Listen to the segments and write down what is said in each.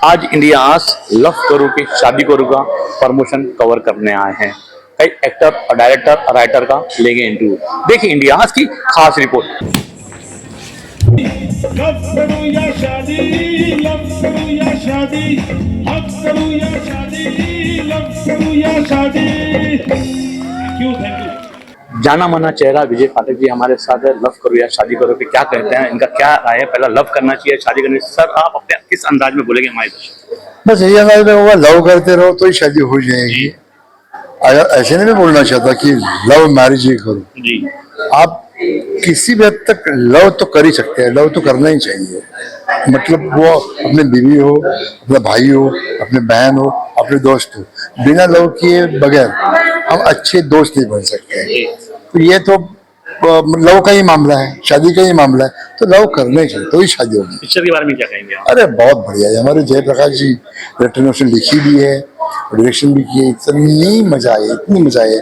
आज India love करो के शादी करो का प्रमोशन कवर करने आए हैं। कई एक्टर और डायरेक्टर और राइटर का लेंगे इंटरव्यू। देखिए इंडिया की खास रिपोर्ट। लव करूं या शादी, लव करूं या शादी, हक करूं या शादी, लव करूं या शादी। क्यों? Thank you. जाना माना चेहरा विजय पाठक जी हमारे साथ है। लव करो या शादी करो पे क्या कहते हैं, इनका क्या राय है? पहला लव करना चाहिए शादी करनी? सर आप अपने किस अंदाज में बोलेंगे हमारे दर्शक? बस यही अंदाज में होगा, लव करते रहो तो ही शादी हो जाएगी। अगर ऐसे नहीं मैं बोलना चाहता कि लव मैरिज ही करो जी। आप किसी भी हद तक लव तो कर ही सकते हैं, लव तो करना ही चाहिए। मतलब वो अपने बीवी हो, अपना भाई हो, अपने बहन हो, अपने दोस्त हो, बिना लव किए बगैर हम अच्छे दोस्त नहीं बन सकते। तो ये तो लव का ही मामला है, शादी का ही मामला है, तो लव करने चाहिए तो ही शादी होगी। पिक्चर के बारे में क्या कहेंगे आप? अरे बहुत बढ़िया है। हमारे जयप्रकाश जी डायरेक्टर ने उसने लिखी भी है, डायरेक्शन भी की है। इतनी मजा आई, इतनी मजा आई।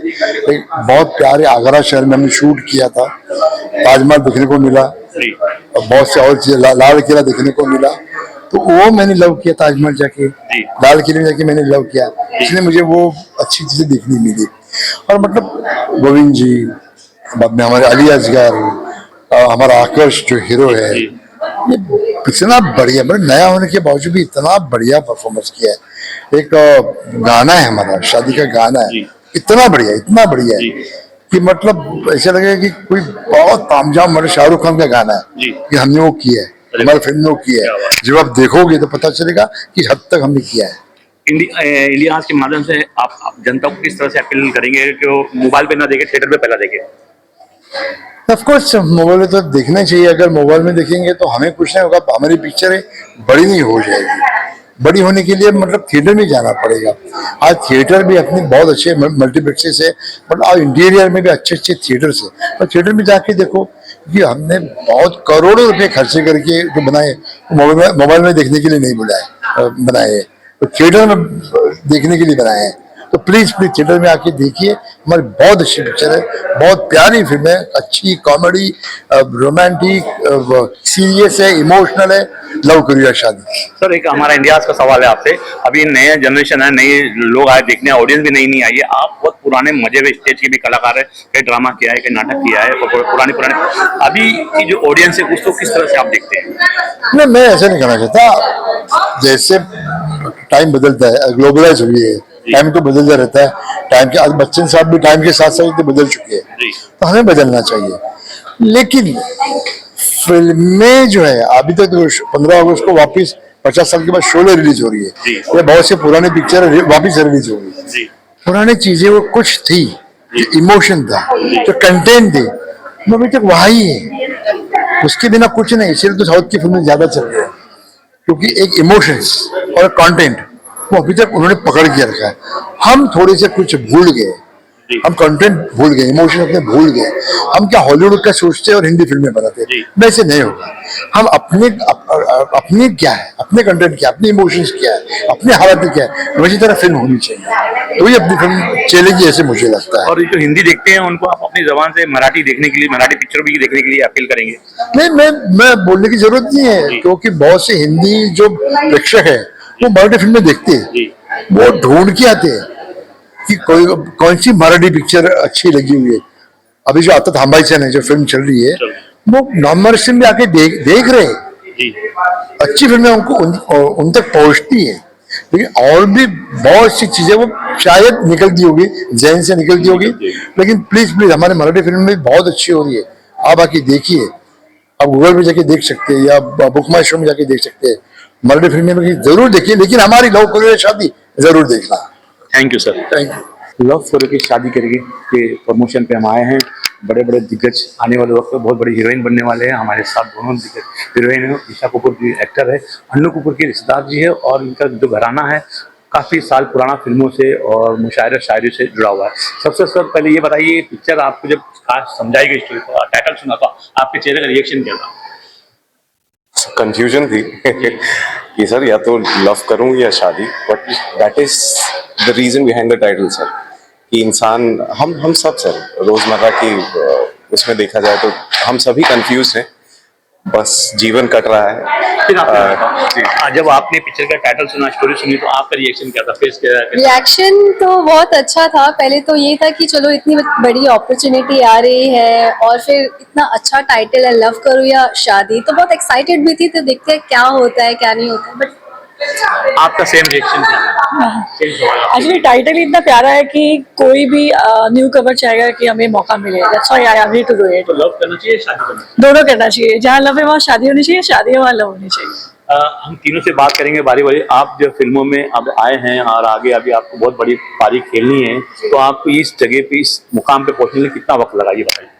एक बहुत प्यारे आगरा शहर में हमने शूट किया था। ताजमहल देखने को मिला और बहुत से और चीजें, लाल किला देखने को मिला। तो वो मैंने लव किया, ताजमहल जाके, लाल किले में जाके मैंने लव किया, इसलिए मुझे वो अच्छी चीजें देखने मिली। और मतलब गोविंद जी, बाद में हमारे अली असगर, हमारा आकर्ष जो हीरो है, ये इतना बढ़िया, मतलब नया होने के बावजूद भी इतना बढ़िया परफॉर्मेंस किया है। एक गाना है हमारा, शादी का गाना है, इतना बढ़िया है कि मतलब ऐसा लगेगा कि कोई बहुत तामझाम, मतलब शाहरुख खान का गाना है कि हमने वो किया है, हमारी फिल्म में वो किया है। जब आप देखोगे तो पता चलेगा कि हद तक हमने किया है। इंडिया के माध्यम से आप जनता को किस तरह से अपील करेंगे कि वो मोबाइल पे ना देखे, थिएटर पे पहला देखे? ऑफ कोर्स मोबाइल में तो देखना चाहिए। अगर मोबाइल में देखेंगे तो हमें कुछ नहीं होगा, हमारी पिक्चरें बड़ी नहीं हो जाएगी। बड़ी होने के लिए मतलब थिएटर में जाना पड़ेगा। आज थिएटर भी अपने बहुत अच्छे मल्टीप्लेक्सेस है, मतलब आज इंटीरियर में भी अच्छे अच्छे थिएटर्स है। और थिएटर में जाके देखो कि हमने बहुत करोड़ों रुपए खर्चे करके जो बनाए, मोबाइल में देखने के लिए नहीं बनाए, तो थिएटर में देखने के लिए बनाए हैं। तो प्लीज थिएटर में आके देखिए, हमारी बहुत अच्छी पिक्चर है, बहुत प्यारी फिल्म है, अच्छी कॉमेडी, रोमांटिक, सीरियस है, इमोशनल है। लव करो या शादी। सर एक हमारा इंडिया का सवाल है आपसे। अभी नए जनरेशन है, नए लोग आए देखने, ऑडियंस भी नई आई है। आप बहुत पुराने मजे में स्टेज के भी कलाकार है, कई ड्रामा किया है, कई नाटक किया है, और पुराने अभी की जो ऑडियंस है उसको किस तरह से आप देखते हैं? नहीं, मैं ऐसा नहीं कहना चाहता। जैसे टाइम बदलता है, ग्लोबलाइज हुई है, टाइम तो बदलता रहता है। टाइम के आज बच्चन साहब भी टाइम के साथ साथ बदल चुके हैं, तो हमें बदलना चाहिए। लेकिन फिल्में जो है अभी तक तो 15 अगस्त को वापस 50 साल के बाद शोले रिलीज हो रही है, ये बहुत से पुराने पिक्चर वापस रिलीज हो रही है। पुरानी चीजें वो कुछ थी, इमोशन था, जो कंटेंट थी, वो अभी तक वही है, उसके बिना कुछ नहीं। इसलिए तो साउथ की फिल्में ज्यादा चल रही है, क्योंकि एक इमोशंस और कंटेंट वो अभी तक उन्होंने पकड़ के रखा है। हम थोड़े से कुछ भूल गए, हम कंटेंट भूल गए, इमोशन अपने भूल गए। हम क्या हॉलीवुड का सोचते और हिंदी फिल्में बनाते, वैसे नहीं होगा। हम अपने क्या है, अपने कंटेंट क्या है, अपने इमोशंस क्या है, अपने हालत क्या है, वैसी तरह फिल्म होनी चाहिए, तो ही अपनी फिल्म चलेगी, ऐसे मुझे लगता है। और जो हिंदी देखते हैं उनको आप अपनी जबान से मराठी देखने के लिए, मराठी पिक्चर भी देखने के लिए अपील करेंगे? नहीं, मैं बोलने की जरूरत नहीं है, क्योंकि बहुत से हिंदी जो प्रेक्षक है वो मराठी फिल्में देखते हैं, वो ढूंढ के आते हैं कि कौन सी मराठी पिक्चर अच्छी लगी हुई है। अभी जो आता थांबाईचन है, जो फिल्म चल रही है, वो नॉन मराठी में आके देख रहे हैं। अच्छी फिल्में उनको उन तक पहुंचती है। लेकिन और भी बहुत सी चीजें वो शायद निकलती होगी, जहन से निकलती होगी, लेकिन प्लीज हमारे मराठी फिल्म में बहुत अच्छी हो रही है। आप आके देखिए, आप गूगल पे जाके देख सकते हैं या बुक माई शो में जाके देख सकते हैं। मराठी फिल्में जरूर देखिए, लेकिन हमारी लव करो या शादी जरूर देखना। Thank you sir. Thank you. Love करो की शादी करेगी के प्रमोशन पे हम आए हैं। बड़े बड़े दिग्गज आने वाले वक्त में बहुत बड़ी हीरोइन बनने वाले हैं। हमारे साथ दोनों दिग्गज हीरोइन है। ईशा कपूर की एक्टर है, अन्नू कपूर की रिश्तेदार जी है, और इनका जो घराना है काफ़ी साल पुराना फिल्मों से और मुशायरा शायरी से जुड़ा हुआ है। सबसे सर पहले ये बताइए, पिक्चर आपको जब खास समझाई गई, स्टोरी का टाइटल सुना था, आपके चेहरे का रिएक्शन क्या था? कंफ्यूजन थी कि सर या तो लव करूं या शादी, but that is the reason behind the title sir, कि इंसान हम सब सर रोजमर्रा की उसमें देखा जाए तो हम सभी कंफ्यूज हैं। बस जीवन कट रहा है। फिर आपने जी। जब आपने पिक्चर का टाइटल सुना, स्टोरी सुनी, तो आपका रिएक्शन क्या था, फेस क्या था? रिएक्शन तो बहुत अच्छा था। पहले तो ये था कि चलो इतनी बड़ी अपॉर्चुनिटी आ रही है और फिर इतना अच्छा टाइटल है, लव करूँ या शादी, तो बहुत एक्साइटेड भी थी। तो देखते हैं क्या होता है क्या नहीं होता है। बट आपका सेम रिएक्शन क्या था? सेम सवाल आपसे। एक्चुअली टाइटल ही इतना प्यारा है कि कोई भी न्यू कवर चाहेगा कि हमें मौका मिले। That's why I am ready to do it. तो लव करना चाहिए, शादी करना चाहिए? दोनों करना चाहिए। जहाँ लव है वहाँ शादी होनी चाहिए, शादी है वहाँ लव होनी चाहिए। हम तीनों से बात करेंगे बारी बारी। आप जब फिल्मों में अब आए हैं और आगे अभी आपको बहुत बड़ी पारी खेलनी है, तो आपको इस जगह पे, इस मुकाम पे पहुंचने में कितना वक्त लगा, ये बताइए।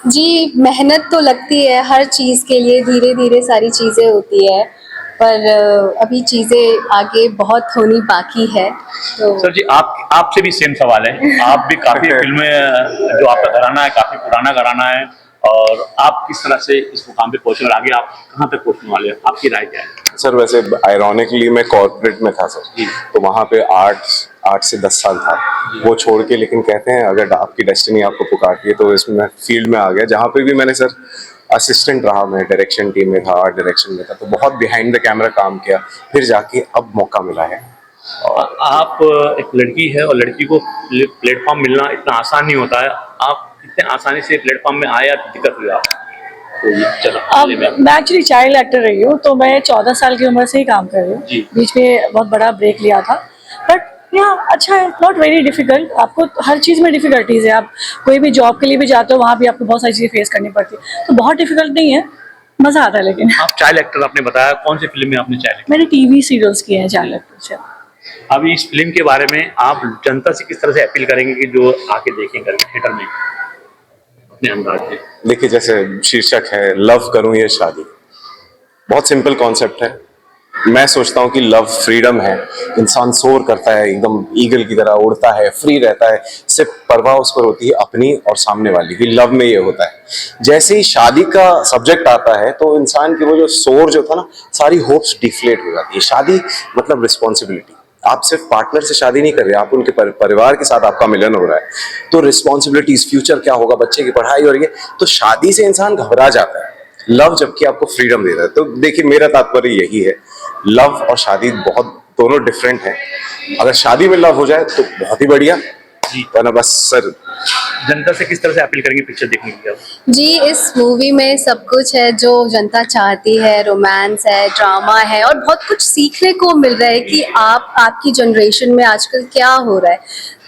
जी, मेहनत तो लगती है हर चीज़ के लिए, धीरे धीरे सारी चीज़ें होती है, पर अभी चीज़ें आगे बहुत होनी बाकी है। तो सर जी, आपसे भी सेम सवाल है। आप भी काफी फिल्में, जो आपका घराना है काफी पुराना घराना है, और आप किस तरह से इस मुकाम पे पहुंचे और आगे आप कहाँ तक पहुंचने वाले हैं, आपकी राय क्या है? सर वैसे आयरॉनिकली मैं कॉर्पोरेट में था सर, तो वहाँ पे 8 से 10 साल था वो छोड़ के। लेकिन कहते हैं अगर आपकी डेस्टिनी आपको पुकारती है तो इसमें फील्ड में आ गया, जहाँ पे भी मैंने सर असिस्टेंट रहा, मैं डायरेक्शन टीम में था, आर्ट डायरेक्शन में था, तो बहुत बिहाइंड द कैमरा काम किया, फिर जाके अब मौका मिला है। और आप एक लड़की है और लड़की को प्लेटफॉर्म मिलना इतना आसान नहीं होता है। आप कितने आसानी से प्लेटफॉर्म में आए या दिक्कत हुई आप? तो ये चलो अब मैं एक्चुअली चाइल्ड एक्टर रही हूँ, तो मैं 14 साल की उम्र से ही काम कर रही हूँ। जी। बीच में बहुत बड़ा ब्रेक लिया था, बट अच्छा है, नॉट वेरी डिफिकल्ट। आपको हर चीज़ में डिफिकल्टीज है। आप कोई भी जॉब के लिए भी जाते हो, वहाँ भी आपको बहुत सारी चीज़ें फेस करनी पड़ती है, तो बहुत डिफिकल्ट नहीं है, मज़ा आता है। लेकिन आप चाइल्ड एक्टर, आपने बताया, कौन सी फिल्म में आपने चाइल्ड? मैंने टीवी सीरियल्स किए हैं चाइल्ड एक्टर से। अब इस फिल्म के बारे में आप जनता से किस तरह से अपील करेंगे कि जो आके देखें थिएटर में अपने अंदाज से? देखिए, जैसे शीर्षक है लव करूं या शादी, बहुत सिंपल कॉन्सेप्ट है। मैं सोचता हूँ कि लव फ्रीडम है, इंसान सोर करता है, एकदम ईगल की तरह उड़ता है, फ्री रहता है, सिर्फ परवाह उस पर होती है अपनी और सामने वाली की। लव में ये होता है। जैसे ही शादी का सब्जेक्ट आता है तो इंसान की वो जो सोर जो था ना, सारी होप्स डिफ्लेट हो जाती है। शादी मतलब रिस्पॉन्सिबिलिटी। आप सिर्फ पार्टनर से शादी नहीं कर रहे, आप उनके परिवार के साथ आपका मिलन हो रहा है, तो रिस्पॉन्सिबिलिटीज, फ्यूचर क्या होगा, बच्चे की पढ़ाई और ये, तो शादी से इंसान घबरा जाता है। लव जबकि आपको फ्रीडम दे रहा है। तो देखिए, मेरा तात्पर्य यही है, लव और शादी बहुत दोनों डिफरेंट है। अगर शादी में लव हो जाए तो बहुत ही बढ़िया जी, वरना बस सर। जनता से किस तरह से अपील करेंगे पिक्चर देखने के लिए? जी, इस मूवी में सब कुछ है जो जनता चाहती है। रोमांस है, ड्रामा है, और बहुत कुछ सीखने को मिल रहा है कि आपकी जनरेशन में आजकल क्या हो रहा है।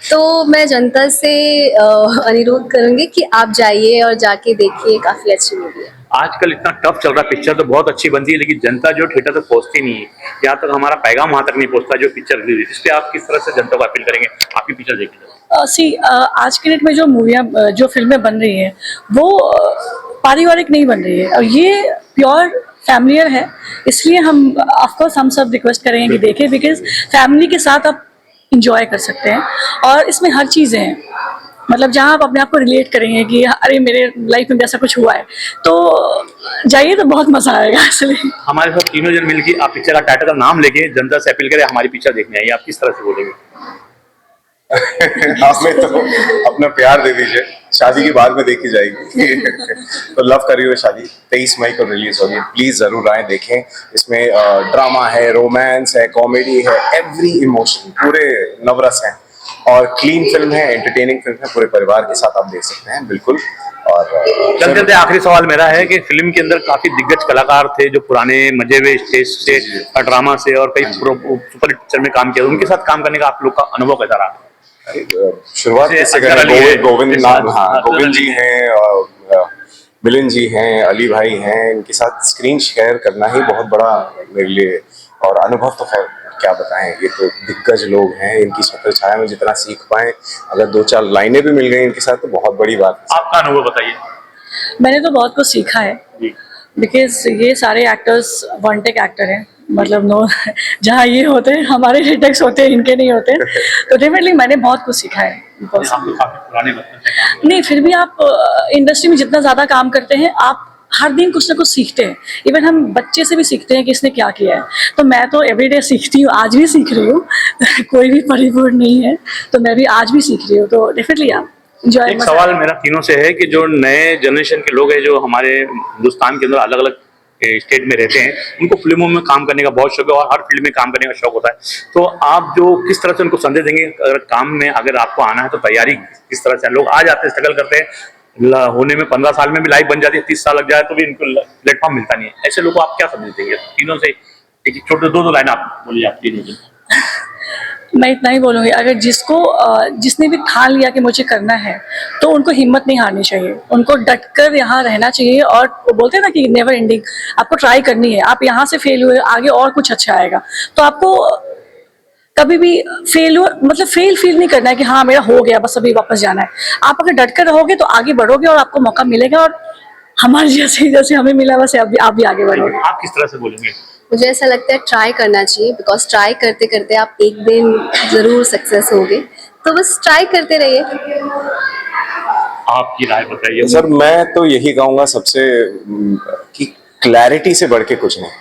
तो मैं जनता से अनुरोध करूंगी कि आप जाइए और जाके देखिए, काफ़ी अच्छी मूवी है। आजकल इतना टफ चल रहा, पिक्चर तो बहुत अच्छी बनती है लेकिन जनता जो थिएटर तक पहुंचती नहीं है, यहाँ तक हमारा पैगाम वहां तक नहीं पहुंचता जो पिक्चर रिलीज है। इस पे आप किस तरह से जनता को अपील करेंगे आपकी पिक्चर देखने? आज के डेट में जो मूवियाँ, जो फिल्में बन रही हैं, वो पारिवारिक नहीं बन रही है, और ये प्योर फैमिलियर है। इसलिए हम ऑफकोर्स हम सब रिक्वेस्ट करेंगे कि देखें, बिकॉज फैमिली के साथ आप इंजॉय कर सकते हैं, और इसमें हर चीज़ें हैं। मतलब जहाँ आप अपने आप को रिलेट करेंगे कि अरे मेरे लाइफ में भी ऐसा कुछ हुआ है, तो जाइए, तो बहुत मजा आएगा। इसलिए हमारे साथ तीनों जन मिलकर आप पिक्चर का टाइटल का नाम लेके जनता से अपील करें हमारी पिक्चर देखने आइए, आप किस तरह से बोलेंगे? आपने तो अपना प्यार दे दीजिए, शादी की बाद में देखी जाएगी। तो लव करी हुई शादी 23 मई को रिलीज होगी, प्लीज जरूर आए देखें। इसमें ड्रामा है, रोमांस है, कॉमेडी है, एवरी इमोशन, पूरे नवरस हैं, और क्लीन फिल्म है, एंटरटेनिंग फिल्म है, पूरे परिवार के साथ आप देख सकते हैं बिल्कुल। और चलते आखिरी सवाल मेरा है कि फिल्म के अंदर काफी दिग्गज कलाकार थे जो पुराने मजे हुए स्टेज से और ड्रामा से और कई सुपर पिक्चर में काम किया, उनके साथ काम करने का आप लोग का अनुभव कैसा रहा? शुरुआत कैसे करें? गोविंद जी हैं, और मिलिंद जी हैं, अली भाई हैं, इनके साथ स्क्रीन शेयर करना ही बहुत बड़ा मेरे लिए, और अनुभव तो खैर क्या बताएं, ये तो दिग्गज लोग हैं, इनकी छत्र छाया में जितना सीख पाए, अगर 2-4 लाइनें भी मिल गई इनके साथ तो बहुत बड़ी बात है। आपका अनुभव बताइए। मैंने तो बहुत कुछ सीखा है, बिकॉज ये सारे एक्टर्स वन टेक एक्टर हैं। मतलब नो, जहाँ ये होते हैं हमारे रिटेक्स होते हैं, इनके नहीं होते। तो डेफिनेटली मैंने बहुत कुछ सीखा है। नहीं, फिर भी आप इंडस्ट्री में जितना ज़्यादा काम करते हैं, आप हर दिन कुछ ना कुछ सीखते हैं। इवन हम बच्चे से भी सीखते हैं कि इसने क्या किया है। तो मैं तो एवरीडे सीखती हूँ, आज भी सीख रही हूँ। कोई भी परिपूर्ण नहीं है, तो मैं भी आज भी सीख रही हूँ। तो डेफिनेटली आप एक सवाल मेरा तीनों से है कि जो नए जनरेशन के लोग हैं जो हमारे हिंदुस्तान के अंदर अलग अलग स्टेट में रहते हैं, उनको फिल्मों में काम करने का बहुत शौक है और हर फील्ड में काम करने का शौक होता है। तो आप जो किस तरह से उनको संदेश देंगे, अगर काम में अगर आपको आना है तो तैयारी किस तरह से? लोग आ जाते हैं, स्ट्रगल करते हैं, होने में 15 साल में भी लाइफ बन जाती है, 30 साल लग जाए तो भी इनको प्लेटफॉर्म मिलता नहीं है। ऐसे लोगों को आप क्या संदेश देंगे? तीनों से एक छोटे दो लाइन आप बोलिए, आप तीनों से। मैं इतना ही बोलूँगी, अगर जिसने भी ठान लिया कि मुझे करना है तो उनको हिम्मत नहीं हारनी चाहिए, उनको डटकर यहाँ रहना चाहिए। और वो बोलते हैं ना कि नेवर एंडिंग, आपको ट्राई करनी है। आप यहाँ से फेल हुए, आगे और कुछ अच्छा आएगा। तो आपको कभी भी फेल फील नहीं करना है कि हाँ मेरा हो गया, बस अभी वापस जाना है। आप अगर डटकर रहोगे तो आगे बढ़ोगे और आपको मौका मिलेगा। और हमारे जैसे हमें मिला, वैसे आप भी आगे बढ़ोगे। आप किस तरह से बोलेंगे? मुझे ऐसा लगता है ट्राई करना चाहिए, बिकॉज ट्राई करते करते आप एक दिन ज़रूर सक्सेस होगे। तो बस ट्राई करते रहिए। आपकी राय बताइए सर। मैं तो यही कहूंगा सबसे कि क्लैरिटी से बढ़ के कुछ नहीं।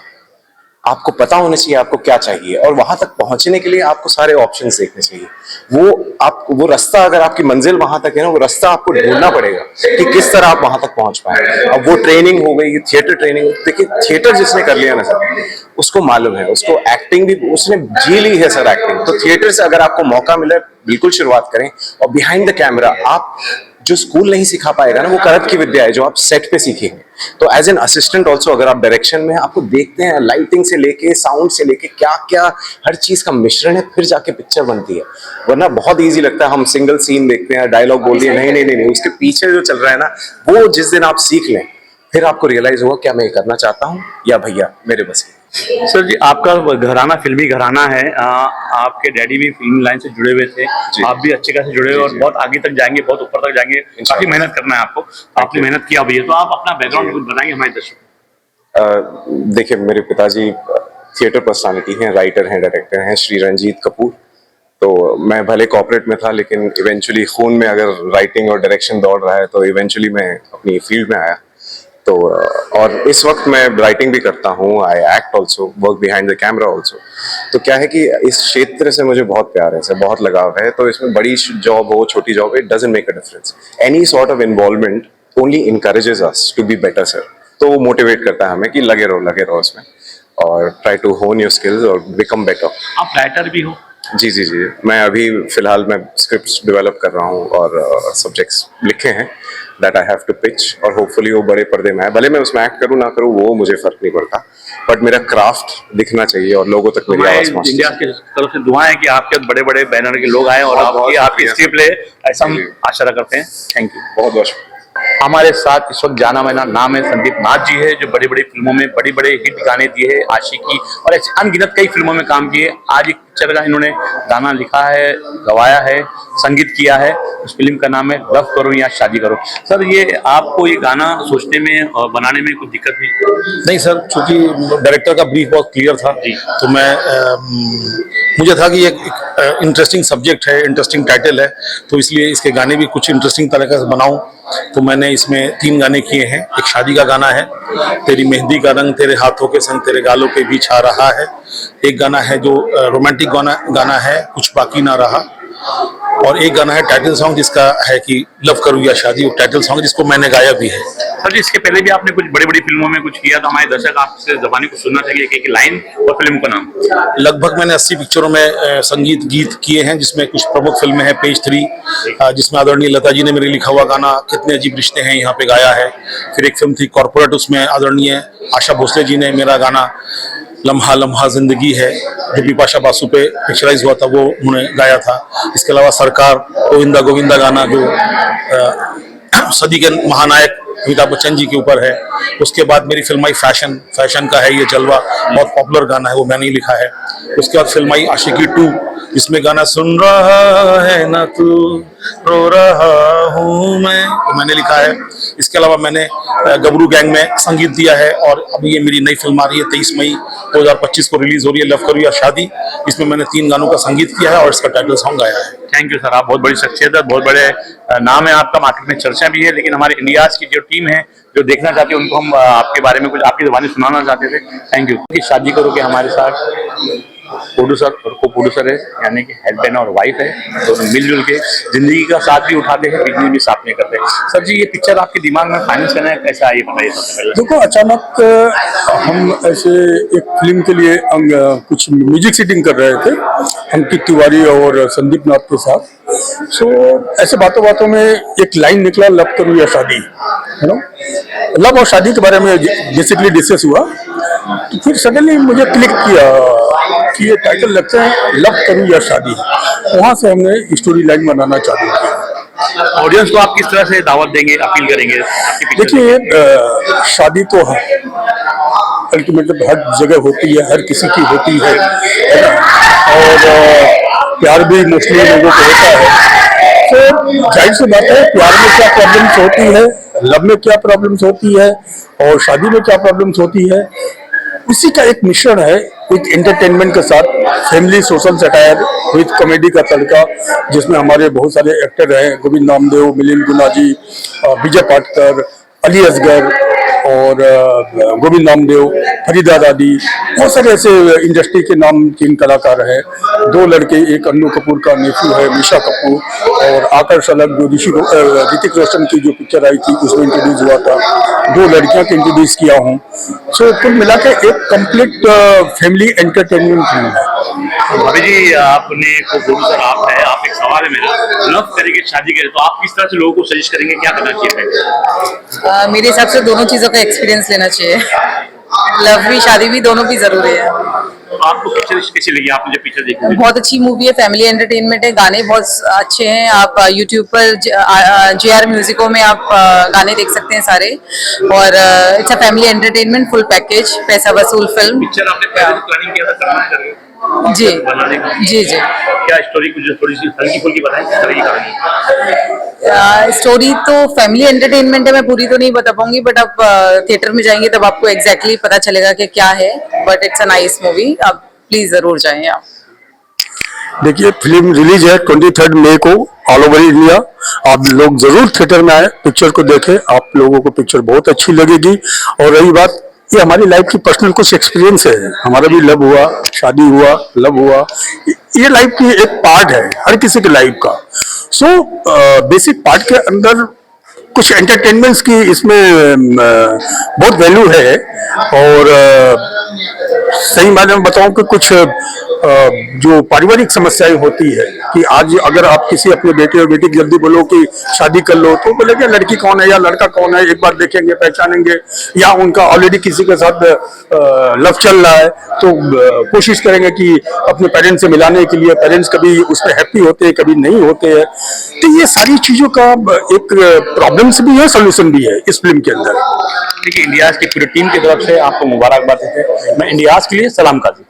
आपको पता होना चाहिए आपको क्या चाहिए, और वहां तक पहुंचने के लिए आपको सारे ऑप्शंस देखने चाहिए। वो रास्ता, अगर आपकी मंजिल वहां तक है ना, वो रास्ता आपको ढूंढना पड़ेगा कि किस तरह आप वहां तक पहुंच पाए। अब वो ट्रेनिंग हो गई, थिएटर ट्रेनिंग। देखिए, थिएटर जिसने कर लिया ना सर, उसको मालूम है, उसको एक्टिंग भी उसने जी ली है सर, एक्टिंग। तो थिएटर से अगर आपको मौका मिले, बिल्कुल शुरुआत करें। और बिहाइंड द कैमरा आप जो स्कूल नहीं सिखा पाएगा ना, वो करत की विद्या है जो आप सेट पे सीखेंगे। तो एज एन असिस्टेंट ऑल्सो, अगर आप डायरेक्शन में, आपको देखते हैं लाइटिंग से लेके साउंड से लेके क्या क्या हर चीज का मिश्रण है, फिर जाके पिक्चर बनती है। वरना बहुत इजी लगता है, हम सिंगल सीन देखते हैं, डायलॉग बोल दिए, नहीं, उसके पीछे जो चल रहा है ना, वो जिस दिन आप सीख लें, फिर आपको रियलाइज होगा क्या मैं करना चाहता हूँ या भैया मेरे बस की। सर जी, आपका घराना फिल्मी घराना है। आपके डैडी भी फिल्म लाइन से जुड़े हुए थे, आप भी अच्छे खासे जुड़े हुए और बहुत आगे तक जाएंगे, बहुत ऊपर तक जाएंगे। काफी मेहनत करना है आपको, आपने मेहनत किया भी है। तो आप अपना बैकग्राउंड कुछ बताएंगे हमारे दर्शकों? देखिए, मेरे पिताजी थिएटर पर्सनालिटी हैं, राइटर हैं, डायरेक्टर हैं, श्री रंजीत कपूर। तो मैं भले कॉर्पोरेट में था, लेकिन इवेंचुअली खून में अगर राइटिंग और डायरेक्शन दौड़ रहा है तो इवेंचुअली मैं अपनी फील्ड में आया। तो और इस वक्त मैं राइटिंग भी करता हूँ, I act also, work behind the camera also. तो क्या है कि इस क्षेत्र से मुझे बहुत प्यार है, बहुत लगाव है। तो इसमें बड़ी जॉब हो, छोटी job, it doesn't make a difference. Any sort of involvement only encourages us to be better sir. तो वो मोटिवेट करता है हमें कि लगे रहो इसमें, और ट्राई टू होन योर स्किल्स और बिकम बेटर। आप राइटर भी हो? जी। मैं अभी फिलहाल मैं स्क्रिप्ट्स डेवलप कर रहा हूँ और सब्जेक्ट्स लिखे हैं that I have to pitch, और होपफुली वो बड़े पर्दे में है। भले मैं उसमें एक्ट करूँ ना करूँ, वो मुझे फर्क नहीं पड़ता, बट मेरा क्राफ्ट दिखना चाहिए और लोगों तक मेरी आवाज पहुंचनी इंडिया चाहिए। की तरफ से दुआ है कि आपके बड़े बड़े बैनर के लोग आए और आपकी स्क्रिप्ट ले, ऐसा हम आशा करते हैं। थैंक यू, बहुत बहुत। हमारे साथ इस वक्त जाना माना नाम है संदीप नाथ जी है, जो बड़ी बड़ी फिल्मों में बड़ी बड़े हिट गाने दिए हैं, आशिकी और ऐसे अनगिनत कई फिल्मों में काम किए। आज एक पिक्चर का इन्होंने गाना लिखा है, गवाया है, संगीत किया है। उस फिल्म का नाम है लव करो या शादी करो। सर, ये आपको ये गाना सोचने में और बनाने में कुछ दिक्कत हुई? नहीं सर, चूंकि डायरेक्टर का ब्रीफ बहुत क्लियर था, तो मुझे था कि एक इंटरेस्टिंग सब्जेक्ट है, इंटरेस्टिंग टाइटल है, तो इसलिए इसके गाने भी कुछ इंटरेस्टिंग तरीके से बनाऊं। तो मैंने इसमें 3 गाने किए हैं। एक शादी का गाना है, तेरी मेहंदी का रंग तेरे हाथों के संग तेरे गालों के बीच आ रहा है। एक गाना है जो रोमांटिक गाना है, कुछ बाकी ना रहा। और एक गाना है टाइटल सॉन्ग, जिसका है कि लव करूं या शादी, वो टाइटल सॉन्ग जिसको मैंने गाया भी है। सर जी, इसके पहले भी आपने कुछ बड़ी बड़ी फिल्मों में कुछ किया, तो हमारे दर्शक आपसे ज़बानी कुछ सुनना चाहिए, एक लाइन और फिल्म का नाम। लगभग मैंने 80 पिक्चरों में संगीत गीत किए हैं, जिसमें कुछ प्रमुख फिल्में हैं। पेज 3, जिसमें आदरणीय लता जी ने मेरे लिखा हुआ गाना कितने अजीब रिश्ते हैं यहाँ पे गाया है। फिर एक फिल्म थी कॉर्पोरेट, उसमें आदरणीय आशा भोसले जी ने मेरा गाना लम्हा लम्हा जिंदगी है, जो बिपाशा बासु पे पिक्चराइज हुआ था, वो उन्होंने गाया था। इसके अलावा सरकार गोविंदा गोविंदा गाना, जो सदी के महानायक अमिताभ बच्चन जी के ऊपर है। उसके बाद मेरी फिल्म आई फैशन का है ये जलवा, बहुत पॉपुलर गाना है, वो मैंने ही लिखा है। उसके बाद फिल्म आई आशिकी 2, जिसमें गाना सुन रहा है ना तू रो रहा हूँ मैं, वो मैंने लिखा है। इसके अलावा मैंने गबरू गैंग में संगीत दिया है, और अभी ये मेरी नई फिल्म आ रही है 23 मई 2025 को रिलीज हो रही है, लव करूं या शादी। इसमें मैंने 3 गानों का संगीत किया है और इसका टाइटल सॉन्ग गाया है। थैंक यू सर, आप बहुत बड़ी शख्सियत है, बहुत बड़े नाम है आपका, मार्केट में चर्चा भी है। लेकिन हमारे इंडियाज की जो टीम है, जो देखना चाहती है, उनको हम आपके बारे में कुछ आपकी ज़बानी सुनाना चाहते थे। थैंक यू कि शादी करो के हमारे साथ प्रोड्यूसर और को प्रोड्यूसर है, यानी कि हस्बैंड और वाइफ है, दोनों मिलजुल के जिंदगी का साथ भी उठाते हैं, बिजनेस भी साथ में करते हैं। सर जी, ये पिक्चर आपके दिमाग में फाइनेंस करना है, कैसा है ये बताइए सबसे पहले। देखो, अचानक हम ऐसे एक फिल्म के लिए कुछ म्यूजिक सेटिंग कर रहे थे अंकित तिवारी और संदीप नाथ के साथ। सो ऐसे बातों बातों में एक लाइन निकला, लव करूं या शादी, है ना। लव और शादी के बारे में बेसिकली डिस्कस हुआ, तो फिर सडनली मुझे क्लिक किया कि ये टाइटल लगता है लव करूं या शादी। वहां से हमने स्टोरी लाइन बनाना चालू किया। ऑडियंस को आप किस तरह से दावत देंगे, अपील करेंगे आपकी पिक्चर? देखिए, शादी तो अल्टीमेटली हर जगह होती है, हर किसी की होती है ना। और प्यार भी मोस्टली लोगों को होता है। तो जाहिर सी बात है, प्यार में क्या प्रॉब्लम्स होती है, लव में क्या प्रॉब्लम्स होती है और शादी में क्या प्रॉब्लम्स होती है, उसी का एक मिश्रण है विद एंटरटेनमेंट के साथ, family social satire with comedy का तड़का, जिसमें हमारे बहुत सारे एक्टर हैं, गोविंद नामदेव, मिलिंद गुनाजी, विजय पाटकर, अली असगर और गोविंद नामदेव, फरीदा दादी, बहुत सारे ऐसे इंडस्ट्री के नाम किन कलाकार हैं। दो लड़के, एक अन्नू कपूर का नेफ्यू है मिशा कपूर, और आकर्ष अलग जो ऋतिक रोशन की जो पिक्चर आई थी उसमें इंट्रोड्यूस हुआ था, दो लड़कियों को इंट्रोड्यूस किया हूँ। सो कुल मिला के एक कंप्लीट फैमिली एंटरटेनमेंट फिल्म है। भाभी जी, आपने को प्रोड्यूसर आप है, आप एक सवाल है मेरा, लव करेंगे शादी करें तो आप किस तरह से लोगों को सजेस्ट करेंगे, क्या करना चाहिए? मेरे हिसाब से दोनों चीजों का एक्सपीरियंस लेना चाहिए। लव भी शादी भी दोनों भी जरूरी है। तो आपको पिक्चर कैसी लगी, आपने जो पिक्चर देखी? बहुत अच्छी मूवी है, फैमिली एंटरटेनमेंट है, गाने बहुत अच्छे हैं। आप यूट्यूब पर JR म्यूजिको में आप गाने देख सकते हैं सारे, और it's a family entertainment full package, पैसा वसूल फिल्म। पिक्चर आपने पहले से प्लानिंग किया था करना चाहिए जी बनाने का? जी जी। क्या स्टोरी कुछ थोड़ी सी हल्की फुल्की बताएं, किस तरह की कहानी? स्टोरी तो फैमिली एंटरटेनमेंट है, मैं पूरी तो नहीं बता पाऊंगी, बट आप थिएटर में जाएंगे तब आपको एग्जैक्टली पता चलेगा कि क्या है। But it's a nice movie, आप प्लीज जरूर जाएं आप। देखिए, फिल्म रिलीज है 23 मई को ऑल ओवर इंडिया। आप लोग जरूर थिएटर में आए, पिक्चर को देखें, आप लोगों को पिक्चर बहुत अच्छी लगेगी। और रही बात, ये हमारी लाइफ की पर्सनल कुछ एक्सपीरियंस है, हमारा भी लव हुआ, शादी हुआ, लव हुआ, ये लाइफ की एक पार्ट है हर किसी की लाइफ का। सो बेसिक पार्ट के अंदर कुछ एंटरटेनमेंट्स की इसमें बहुत वैल्यू है। और सही मायने में बताऊं कि कुछ जो पारिवारिक समस्याएं होती है कि आज अगर आप किसी अपने बेटे और बेटी की जल्दी बोलो कि शादी कर लो, तो बोलेंगे लड़की कौन है या लड़का कौन है, एक बार देखेंगे पहचानेंगे, या उनका ऑलरेडी किसी के साथ लव चल रहा है तो कोशिश करेंगे कि अपने पेरेंट्स से मिलाने के लिए। पेरेंट्स कभी उसमें हैप्पी होते हैं, कभी नहीं होते हैं। तो ये सारी चीजों का एक प्रॉब्लम्स भी है, सोल्यूशन भी है इस फिल्म के अंदर। देखिए, इंडियाज की पूरी टीम की तरफ से आपको मुबारकबाद देते हैं। मैं इंडियाज के लिए सलाम काजी।